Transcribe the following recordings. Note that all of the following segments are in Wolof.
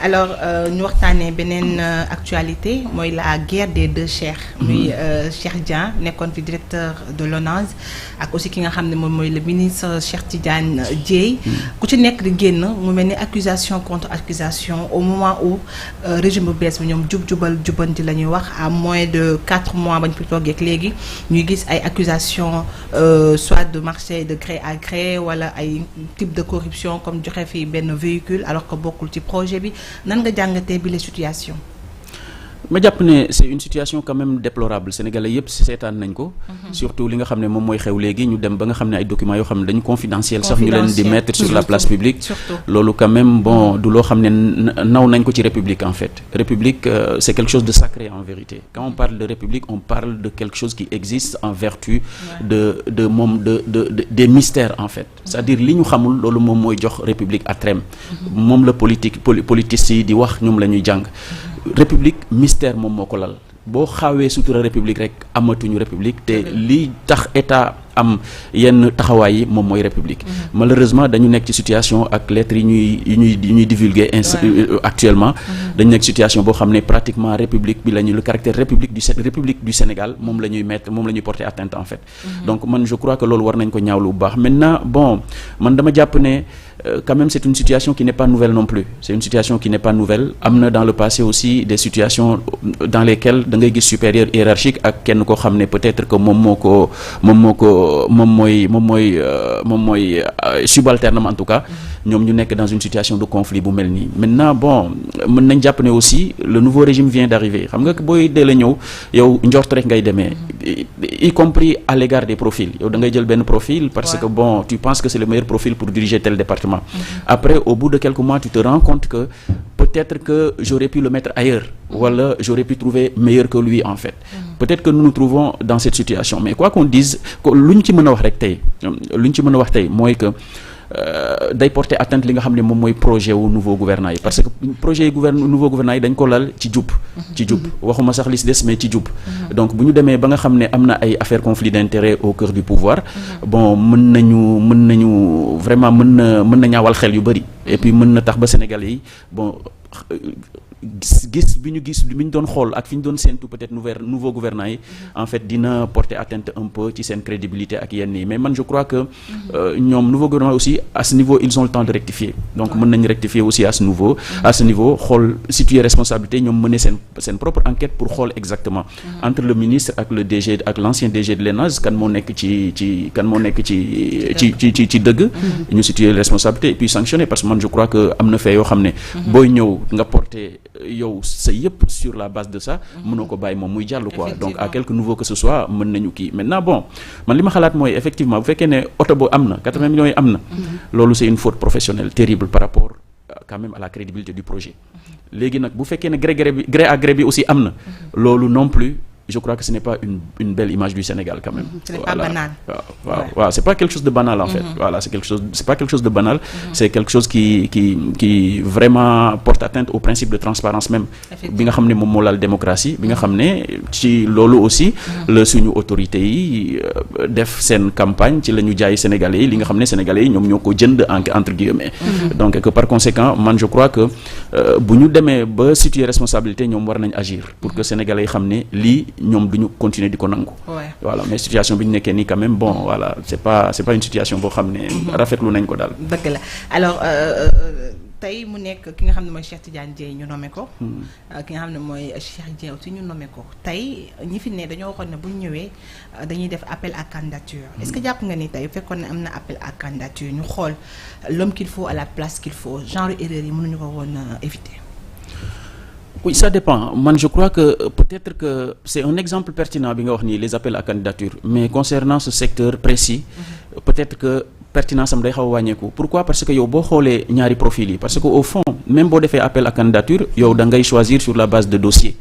alors ñu waxtaanee beneen actualité mooy la guerre des deux cheikhs. muy Cheikh Dieng nekkoon fi directeur de l'ONAS ak aussi ki nga xam ne moom mooy le ministre Cheikh Tidiane Dièye. ku ci nekk di génn mu mel ni accusation contre accusation au moment où régime bu bees bi ñoom jubal jubanti la ñuy wax à moins de 4 mois bañ fi toogee ak léegi ñuy gis ay accusations soit de marché de gré à gré wala ay type de corruption comme joxe fi benn véhicule alors que bokkul ci projet bi nan nga jàngatee bi les situations. ma jàpp ne c'est une situation quand même déplorable sénégalais yëpp seetaan nañ ko. surtout li nga xam ne moom mooy xew léegi ñu dem ba nga xam ne ay documents yoo xam ne dañu confidentiel sax ñu leen di mettre sur la place publique. loolu quand même bon du loo xam ne naw nañ ko ci république en fait. république c'est quelque chose de sacré en vérité quand on parle de république on parle de quelque chose qui existe en vertu des mystères en fait. c'est-à-dire li ñu xamul loolu moom mooy jox république à terme. moom la politicien yi di wax ñoom la ñuy jàng. république mystère moom moo ko lal boo xawee sutura république rek amatuñu république te li tax état am yenn taxawaay yi moom mooy république. malheureusement dañu nekk ci situation ak lettres yi ñuy divulguer actuellement. dañu nekk situation boo xam ne pratiquement république bi le caractère république du Sénégal moom la ñuy mettre moom la ñuy porter atteinte en fait. donc man je crois que loolu war nañ ko ñaawlu bu baax maintenant bon man dama jàpp ne quand même c'est une situation qui n'est pas nouvelle non plus c'est une situation qui n'est pas nouvelle am na dans le passé aussi des situations dans lesquelles da ngay gis supérieur hiérarchique ak kenn koo xam ne peut-être que moom mooy subalterne en tout cas ñoom ñu nekk dans une situation de conflit bu mel nii maintenant bon mën nañ jàpp ne aussi le nouveau régime vient d'arriver xam nga booy dee la ñëw yow njort rek ngay demee y compris à l'égard des profils yow da ngay jël benn profil parce que bon tu penses que c'est le meilleur profil pour diriger tel département. Après au bout de quelques mois tu te rends compte que peut-être que j'aurais pu le mettre ailleurs wala j'aurais pu trouver meilleur que lui en fait. peut-être que nous nous trouvons dans cette situation mais quoi qu'on dise lu ñu ci mën a wax tey mooy que day porter atteinte li nga xam ne moom mooy projet wu nouveau gouvernement yi parce que projet nouveau gouvernement yi dañ ko lal ci jub waxuma sax li si des mais ci jub donc bu ñu demee ba nga xam ne am na ay affaires conflit d'intérêt au cœur du pouvoir bon mën nañu vraiment mën na ñaawal xel yu bari et puis mën na tax ba Sénégalais yi bon gis bi ñu doon xool ak fi ñu doon séntu peut-être nouveau gouvernement yi en fait dina porter atteinte un peu ci seen crédibilité ak yenn yi mais man je crois que ñoom nouveau gouvernement aussi à ce niveau ils ont le temps de rectifier donc mën nañu rectifier aussi à ce niveau xool situer responsabilité ñoom mener seen propre enquête pour xool exactement entre le ministre ak le DG ak l'ancien DG de l'ENAS kan moo nekk ci dëgg ñu situer responsabilité et puis sanctionner parce que man je crois que am na fee yoo xam ne booy ñëw nga porter yow sa yëpp sur la base de ça mënoo ko bàyyi moom muy jàll quoi donc à quelque nouveau que ce soit mën nañu kii maintenant bon man li ma xalaat mooy effectivement bu fekkee ne oto boo am na 80 millions yi am na loolu c'est une faute professionnelle terrible par rapport quand même à la crédibilité du projet léegi nag bu fekkee ne gré à gré bi aussi am na loolu non plus je crois que ce n'est pas une belle image du Sénégal quand même. Ce n'est pas banal. Waaw, c'est pas quelque chose de banal en fait. Voilà, c'est pas quelque chose de banal, c'est quelque chose qui vraiment porte atteinte au principe de transparence même. Bi nga xam ne moom moo laal démocratie, bi nga xam ne ci loolu aussi la suñu autorités yi def seen campagne ci la ñu jaay Sénégalais yi li nga xam ne Sénégalais yi ñoom ñoo ko jënd entre guillemets. Donc que par conséquent man je crois que bu ñu demee ba situer responsabilité ñoom war nañ agir pour que Sénégalais yi xam ne lii ñoom duñu continuer di ko nangu. Voilà mais situation bi ñu nekkee nii quand même bon voilà c'est pas une situation boo xam ne rafetlu nañ ko daal. dëgg la alors tey mu nekk ki nga xam ne mooy Cheikh Tidiane Dièye ñu nommé ko. ki nga xam ne mooy Cheikh Dieng aussi ñu nommé ko tey ñi fi ne dañoo waxoon ne bu ñu ñëwee dañuy def appel à candidature. Est-ce que jàpp nga ni tey fekkoon ne am na appel à candidature ñu xool l'homme qu'il faut à la place qu'il faut genre erreur yi mënuñu ko woon éviter. Oui, ça dépend. Man, je crois que peut-être que c'est un exemple pertinent bi nga wax ni les appels à candidature mais concernant ce secteur précis peut-être que pertinence am day xaw a wàññeeku. Pourquoi? Parce que yow boo xoolee ñaari profils yi parce que au fond même boo defee appel à candidature yow da ngay choisir sur la base de dossier.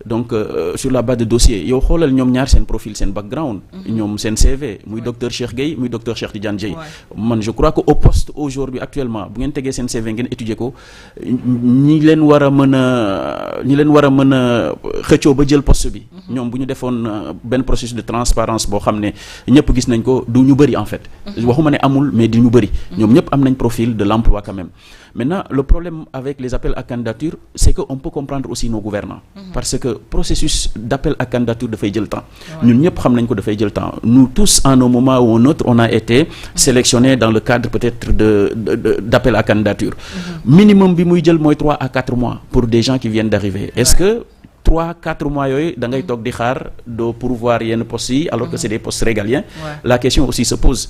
donc sur la base de dossier yow xoolal ñoom ñaar seen profil seen background ñoom seen CV muy docteur Cheikh Gueye muy docteur Cheikh Tidiane Dièye man je crois que au poste aujourd'hui actuellement bu ngeen tegee seen CV ngeen étudier ko ñi leen war a mën a xëccoo ba jël poste bi ñoom bu ñu defoon benn processus de transparence boo xam ne ñëpp gis nañ ko du ñu bëri en fait waxuma ne amul mais du ñu bëri ñoom ñëpp am nañ profil de l'emploi quand même. Maintenant, le problème avec les appels à candidature, c'est qu'on peut comprendre aussi nos gouvernants. Parce que processus d'appel à candidature dafay jël temps. Ñun ñëpp xam nañ ko dafay jël temps. Nous tous, en un moment ou un autre, on a été sélectionnés dans le cadre peut-être d'appel à candidature. Minimum bi muy jël mooy 3 à 4 mois pour des gens qui viennent d'arriver. Est-ce que 3-4 mois yooyu da ngay toog di xaar doo pourvoir yenn postes yi alors que c'est des postes régaliens la question aussi se pose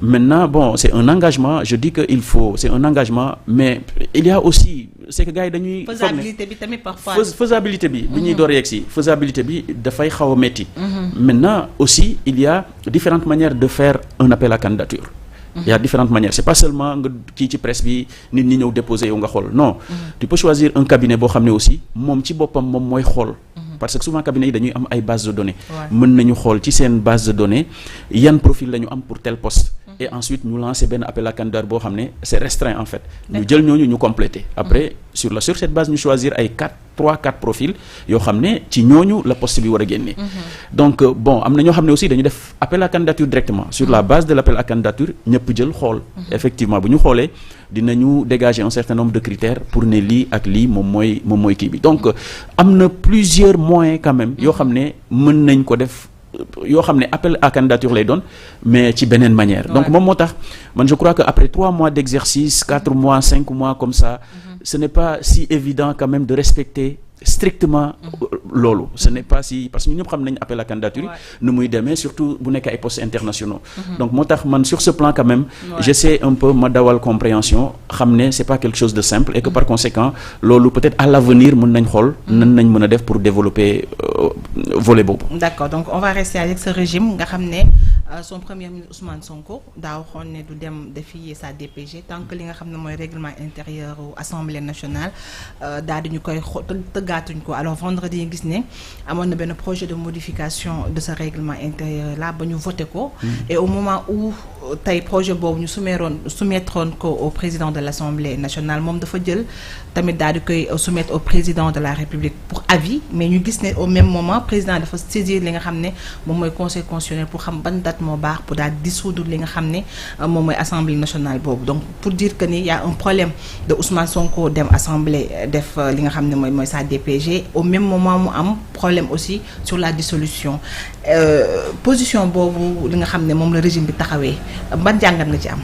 maintenant bon c'est un engagement je dis que il faut c'est un engagement mais il y a aussi c'est que gars yi dañuy faisabilité bi tamit parfois faisabilité bi ñuy door yegg si faisabilité bi dafay xaw a métti maintenant aussi il y a différentes manières de faire un appel à candidature il y a différentes manières c'est pas seulement nga kii ci presse bi nit ñi ñëw déposer yow nga xool non tu peux choisir un cabinet boo xam ne aussi moom ci boppam moom mooy xool parce que souvent cabinet yi dañuy am ay bases de données mën nañu xool ci seen base de données yan profil la ñu am pour tel poste et ensuite ñu lancer benn appel à candidature boo xam ne c'est restreint en fait ñu jël ñooñu ñu compléter après sur cette base ñu choisir ay 3-4 profils yoo xam ne ci ñooñu la poste bi war a génne donc bon am na ñoo xam ne aussi dañu def appel à candidature directement sur la base de l'appel à candidature ñëpp jël xool effectivement bu ñu xoolee dinañu dégager un certain nombre de critères pour ne lii ak lii moom mooy kii bi donc am na plusieurs moyens quand même yoo xam ne mën nañ ko def yoo xam ne appel à candidature lay doon mais ci beneen manière donc moom moo tax man je crois que après 3 mois d'exercice 4 mois 5 mois comme ça ce n'est pas si évident quand même de respecter strictement loolu ce n'est pas si parce que ñu ñëpp xam nañ appel à candidature nu muy demee surtout bu nekk ay postes internationaux donc moo tax man sur ce plan quand même j'essaie un peu ma dawal compréhension xam ne c'est pas quelque chose de simple et que par conséquent loolu peut-être à l'avenir mën nañ xool nan nañ mën a def pour développer volet boobu. D'accord, donc on va rester avec ce régime nga xam ne son premier ministre Ousmane Sonko daa waxoon ne du dem défier sa DPG tant que li nga xam ne mooy règlement intérieur u Assemblée nationale daal di ñu koy tëggaatuñ ko alors vendredi yi gis ne amoon na benn projet de modification de ce règlement intérieur là ba ñu voté ko et au moment où tey projet boobu ñu soumettroon ko au président de l'Assemblée nationale moom dafa jël tamit daal di koy soumettre au président de la République pour avis mais ñu gis ne au même moment président dafa saisir li nga xam ne moom mooy conseil constitutionnel pour xam ban date moo baax pour daal dissoudre li nga xam ne moom mooy Assemblée nationale boobu donc pour dire que ni y a un problème de Ousmane Sonko dem Assemblée def li nga xam ne mooy sa DPG au même moment mu am problème aussi sur la dissolution position boobu li nga xam ne moom la régime bi taxawee ban jàngat nga ci am.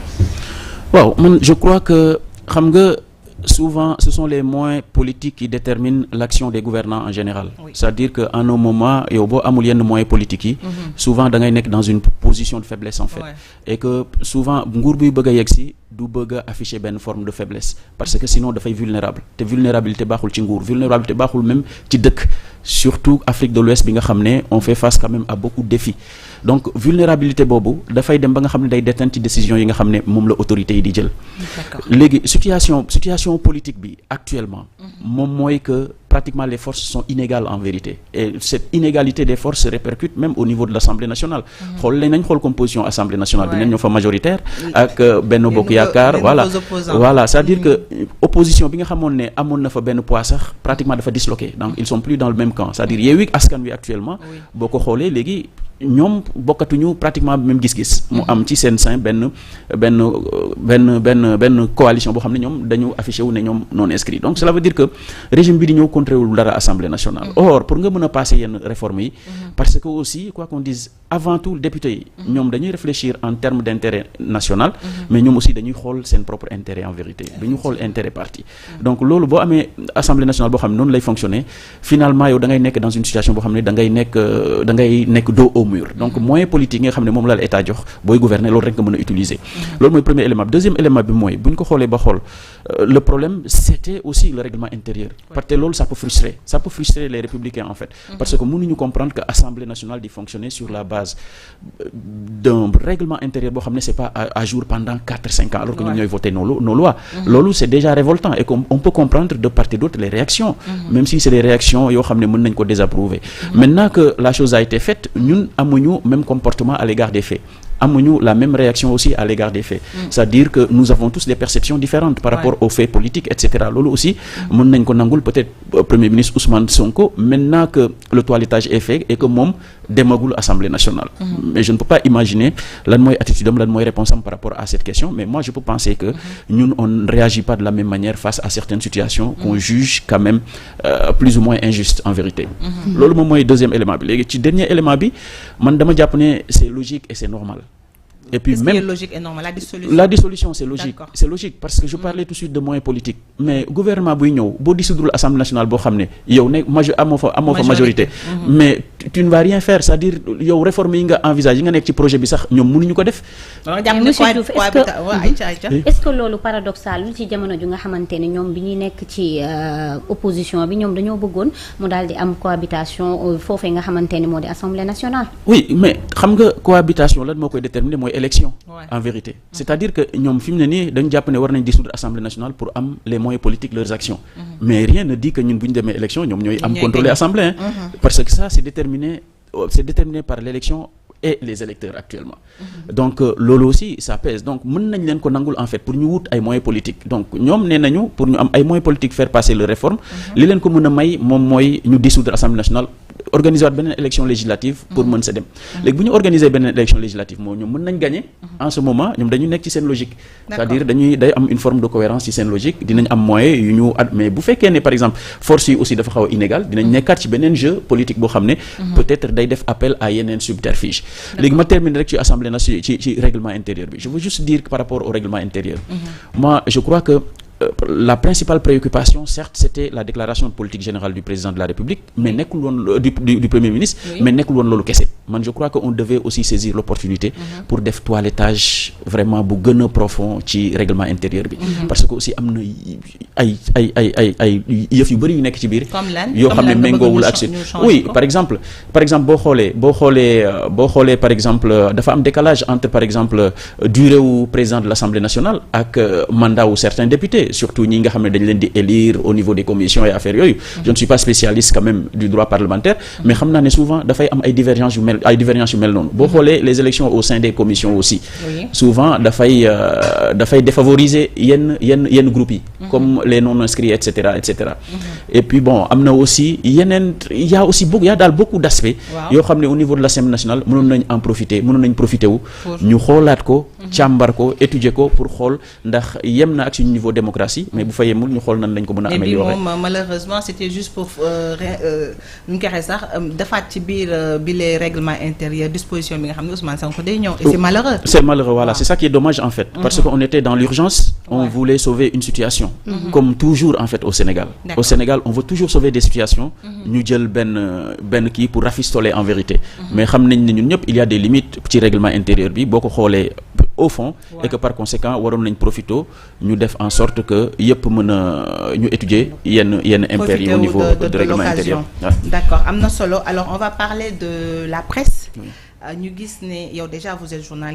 waaw man je crois que xam nga souvent ce sont les moyens politiques qui déterminent l'action des gouvernants en général c'est-à-dire que en un moment yow boo amul yenn moyens politiques yi souvent da ngay nekk dans une position de faiblesse en fait et que souvent nguur buy bëgg a yegg si du bëgg a afficher benn forme de faiblesse parce que sinon dafay vulnérable te vulnérabilité baaxul ci nguur vulnérabilité baaxul même ci dëkk surtout Afrique de l'Ouest bi nga xam ne on fait face quand même à beaucoup de défis donc vulnérabilité boobu dafay dem ba nga xam ne day déteindre ci décision yi nga xam ne moom la autorité yi di jël léegi situation politique bi actuellement moom mooy que pratiquement les forces sont inégales en vérité et cette inégalité des forces se répercute même au niveau de l'Assemblée nationale nañ xool composition Assemblée nationale bi nañ ñoo fa majoritaire ak Benno Bokk Yaakaar voilà c'est-à-dire que opposition bi nga xamoon ne amoon na fa benn poids sax pratiquement dafa disloqué donc ils sont plus dans le même camp c'est-à-dire Yewwi Askan Wi actuellement boo ko xoolee léegi ñoom bokkatuñu pratiquement même gis-gis mu am ci seen sein benn coalition boo xam ne ñoom dañu affiché wu ne ñoom non inscrit donc cela veut dire que régime bi di ñëw contré wul dara Assemblée nationale or pour nga mën a passer yenn réformes yi parce que aussi quoi qu'on dise avant tout député yi ñoom dañuy réfléchir en termes d'intérêt national mais ñoom aussi dañuy xool seen propre intérêt en vérité dañu xool intérêt parti donc loolu boo amee Assemblée nationale boo xam ne noonu lay fonctionner finalement yow da ngay nekk dans une situation boo xam ne da ngay nekk dos au mur donc moyen politique nga xam ne moom la état jox booy gouverner loolu rek nga mën a utiliser loolu mooy premier élément deuxième élément bi mooy bu ñu ko xoolee ba xool le problème c'était aussi le règlement intérieur parce que loolu ça peut frustrer les républicains en fait parce que mënuñu comprendre que Assemblée nationale di fonctionner sur la base d'un règlement intérieur boo xam ne c'est pas à jour pendant 4-5 ans alors que ñoom ñooy voter nos lois loolu c'est déjà révoltant et qu'on peut comprendre de part et d'autre les réactions même si c'est des réactions yoo xam ne mën nañ ko désapprouver maintenant que la chose a été faite ñun amuñu même comportement à l'égard des faits amuñu la même réaction aussi à l'égard des faits c'est-à-dire que nous avons tous des perceptions différentes par rapport aux faits politiques etc loolu aussi mën nañ ko nangul peut-être premier ministre Ousmane Sonko maintenant que le toilettage est fait et que moom demagul Assemblée nationale mais je ne peux pas imaginer lan mooy attitude am lan mooy réponse am par rapport à cette question mais moi je peux penser que ñun on ne réagit pas de la même manière face à certaines situations qu'on juge quand même plus ou moins injustes en vérité loolu moom mooy deuxième élément bi léegi ci dernier élément bi man dama jàpp ne c'est logique et c'est normal et puis Qu'est-ce même qui est logique et normal la dissolution c'est logique D'accord. c'est logique parce que je parlais tout de suite de moyens politiques mais gouvernement buy ñëw boo dissoudre l'Assemblée nationale boo xam ne yow ne amoo fa majorité mais tu ne vas rien faire c'est-à-dire yow réforme yi nga envisage yi nga nekk ci projet bi sax ñoom mënuñu ko def monsieur Diouf est-ce que loolu paradoxal ci jamono ju nga xamante ne ñoom bi ñuy nekk ci opposition bi ñoom dañoo bëggoon mu daal di am cohabitation foofee nga xamante ne moo di Assemblée nationale oui mais xam nga cohabitation lan moo koy déterminer mooy élection en vérité c'est-à-dire que ñoom fi mu ne nii dañu jàpp ne war nañ dissoudre Assemblée nationale pour am les moyens politiques leurs actions mais rien ne dit que ñun bu ñu demee élection ñoom ñooy am contrôler Assemblée parce que ça c'est déterminé par l'élection et les électeurs actuellement donc loolu aussi ça pèse donc mën nañ leen ko nangul en fait pour ñu wut ay moyens politiques donc ñoom nee nañu pour ñu am ay moyens politiques faire passer les réformes li leen ko mën a may moom mooy ñu dissoudre Assemblée nationale organiser waat beneen élection législative pour mën sa dem léegi bu ñu organiser beneen élection législative moom ñoom mën nañ gagner en ce moment ñoom dañu nekk ci seen logique c'est-à-dire day am une forme de cohérence ci seen logique dinañ am moyen yu ñu mais bu fekkee ne par exemple force yi aussi dafa xaw a inégal dinañ nekkaat ci beneen jeu politique boo xam ne peut-être day def appel à yeneen subterfuge léegi ma termine rek ci assemblée nationale ci règlement intérieur bi je veux juste dire que par rapport au règlement intérieur moi je crois que la principale préoccupation certes c'était la déclaration de politique générale du président de la République mais nekkul woon du premier ministre mais nekkul woon loolu kese man je crois que on devait aussi saisir l'opportunité pour def toilettage vraiment bu gën a profond ci règlement intérieur bi parce que aussi am na ay yëf yu bëri yu nekk ci biir yoo xam ne méngoowul ak oui par exemple boo xoolee par exemple dafa am décalage entre par exemple durée wu président de l'Assemblée nationale ak mandat wu certains députés surtout ñi nga xam ne dañ leen di élire au niveau des commissions et affaires yooyu je ne suis pas spécialiste quand même du droit parlementaire mais xam naa ne souvent dafay am ay divergences yu mel noonu boo xoolee les élections au sein des commissions aussi souvent dafay défavoriser yenn groupes yi comme les non inscrits et cetera et puis bon am na aussi yeneen y a daal beaucoup d'aspects yoo xam ne au niveau de l'Assemblée nationale mënoon nañ profiter wu ñu xoolaat ko càmbar ko étudier ko pour xool ndax yem na ak suñu niveau démocratie mais bu fa yemul ñu xool nan lañ ko mën a améliorer. et puis moom malheureusement c'était juste pour nu ñu ko waxee sax defaat ci biir bi les règlements intérieurs disposition bi nga xam ne Ousmane Sonko day ñëw et c'est malheureux. Voilà c'est ça qui est dommage en fait parce que on était dans l'urgence on voulait sauver une situation comme toujours en fait au Sénégal. Au Sénégal on veut toujours sauver des situations ñu jël benn kii pour rafistoler en vérité mais xam nañ ne ñun ñëpp il y a des limites ci règlement intérieur bi boo ko xoolee au fond et que par conséquent waroon nañ profiter ñu def en sorte que yëpp mën a ñu étudier yenn impairs yi au niveau de règlement intérieur. D'accord am na solo alors on va parler de la presse ñu gis ne yow déjà vous êtes journaliste